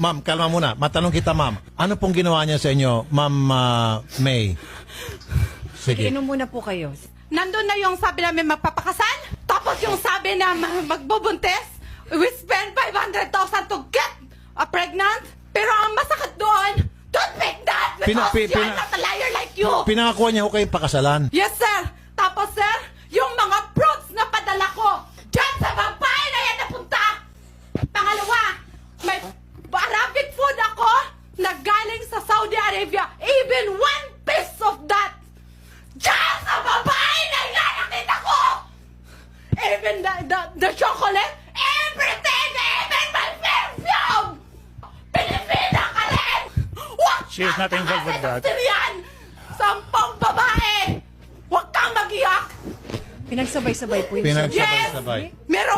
Ma'am, kalma muna. Matanong kita, ma'am. Ano pong ginawa niya sa inyo, ma'am May? Sige. Inom muna po kayo. Nandun na yung sabi namin magpapakasal. Tapos yung sabi na magbubuntis. We spend 500,000 to get pregnant. Pero ang masakit doon, don't make that because you're not a liar like you. Pinangakuha niya ko kayong pakasalan. Yes, sir. Tapos, sir, yung mga fruits na padala ko, dyan sa babae na yan napunta. Pangalawa, may Arabic food ako na galing sa Saudi Arabia. Even one piece of that. Dyan sa babae na yan nakita ko. Even the chocolate, everything, even my perfume. Pilipina ka rin. She is not involved with that. Yan. Sampang babae. Huwag kang mag-iyak. Pinagsabay-sabay po yun. Pinagsabay-sabay. Meron